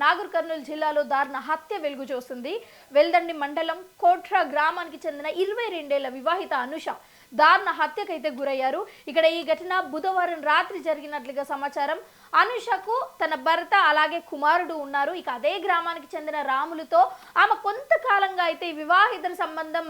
నాగర్ కర్నూలు జిల్లాలో దారుణ హత్య వెలుగు చూస్తుంది. వెల్దండి మండలం కోట్రా గ్రామానికి చెందిన 22 ఏళ్ల వివాహిత అనుష దారుణ హత్యకైతే గురయ్యారు. ఇక్కడ ఈ ఘటన బుధవారం రాత్రి జరిగినట్లుగా సమాచారం. అనుషకు తన భర్త అలాగే కుమారుడు ఉన్నారు. ఇక అదే గ్రామానికి చెందిన రాములతో ఆమె కొంతకాలంగా అయితే వివాహిత సంబంధం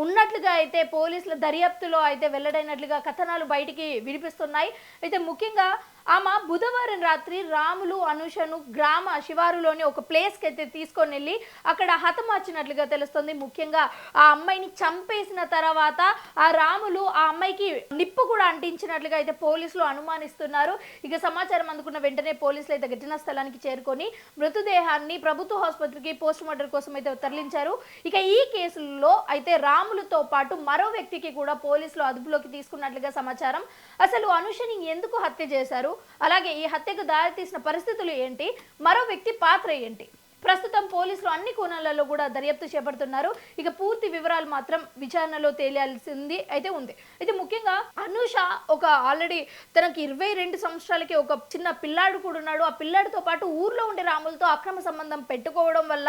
ఉన్నట్లుగా అయితే పోలీసుల దర్యాప్తులో అయితే వెల్లడైనట్లుగా కథనాలు బయటికి వినిపిస్తున్నాయి. అయితే ముఖ్యంగా ఆమె బుధవారం రాత్రి రాములు అనుషను గ్రామ శివారులోని ఒక ప్లేస్కి అయితే తీసుకొని వెళ్ళి అక్కడ హతమార్చినట్లుగా తెలుస్తుంది. ముఖ్యంగా ఆ అమ్మాయిని చంపేసిన తర్వాత ఆ రాములు ఆ అమ్మాయికి నిప్పు కూడా అంటించినట్లుగా అయితే పోలీసులు అనుమానిస్తున్నారు. ఇక సమాచారం అందుకున్న వెంటనే పోలీసులు అయితే ఘటనా స్థలానికి చేరుకొని మృతదేహాన్ని ప్రభుత్వ ఆసుపత్రికి పోస్ట్ మార్టం కోసం అయితే తరలించారు. ఇక ఈ కేసులో అయితే రాములతో పాటు మరో వ్యక్తికి కూడా పోలీసులు అదుపులోకి తీసుకున్నట్లుగా సమాచారం. అసలు అనుషని ఎందుకు హత్య చేశారు, అలాగే ఈ హత్యకు దారితీసిన పరిస్థితులు ఏంటి, మరో వ్యక్తి పాత్ర ఏంటి, ప్రస్తుతం పోలీసులు అన్ని కోణాలలో కూడా దర్యాప్తు చేపడుతున్నారు. ఇక పూర్తి వివరాలు మాత్రం విచారణలో తేలాల్సింది అయితే ఉంది. అయితే ముఖ్యంగా అనుష ఒక ఆల్రెడీ తనకి 22 సంవత్సరాలకి ఒక చిన్న పిల్లాడు కూడా ఉన్నాడు. ఆ పిల్లాడితో పాటు ఊర్లో ఉండే రాములతో అక్రమ సంబంధం పెట్టుకోవడం వల్ల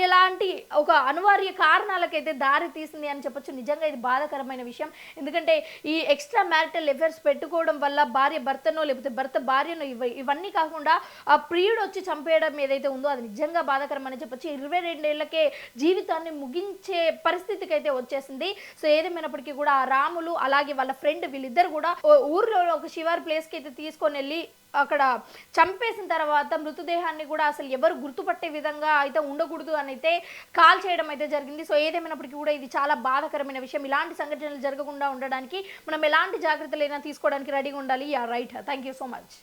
ఇలాంటి ఒక అనివార్య కారణాలకైతే దారి తీసింది అని చెప్పొచ్చు. నిజంగా ఇది బాధాకరమైన విషయం. ఎందుకంటే ఈ ఎక్స్ట్రా మ్యారిటల్ అఫైర్స్ పెట్టుకోవడం వల్ల భార్య భర్తనో లేకపోతే భర్త భార్యనో ఇవన్నీ కాకుండా ఆ ప్రియుడు వచ్చి చంపేయడం ఏదైతే ఉందో అది నిజంగా బాధాకరం అని చెప్పొచ్చు. 22 ఏళ్లకే జీవితాన్ని ముగించే పరిస్థితికి అయితే వచ్చేసింది. సో ఏదేమైనప్పటికీ కూడా ఆ రాములు అలాగే వాళ్ళ ఫ్రెండ్ వీళ్ళిద్దరు కూడా ఊర్లో ఒక శివారు ప్లేస్కి అయితే తీసుకొని వెళ్ళి అక్కడ చంపేసిన తర్వాత మృతదేహాన్ని కూడా అసలు ఎవరు గుర్తుపట్టే విధంగా అయితే ఉండకూడదు అని అయితే కాల్ చేయడం అయితే జరిగింది. సో ఏదేమైనప్పటికీ కూడా ఇది చాలా బాధాకరమైన విషయం. ఇలాంటి సంఘటనలు జరగకుండా ఉండడానికి మనం ఎలాంటి జాగ్రత్తలైనా తీసుకోవడానికి రెడీగా ఉండాలి. Right, thank you so much.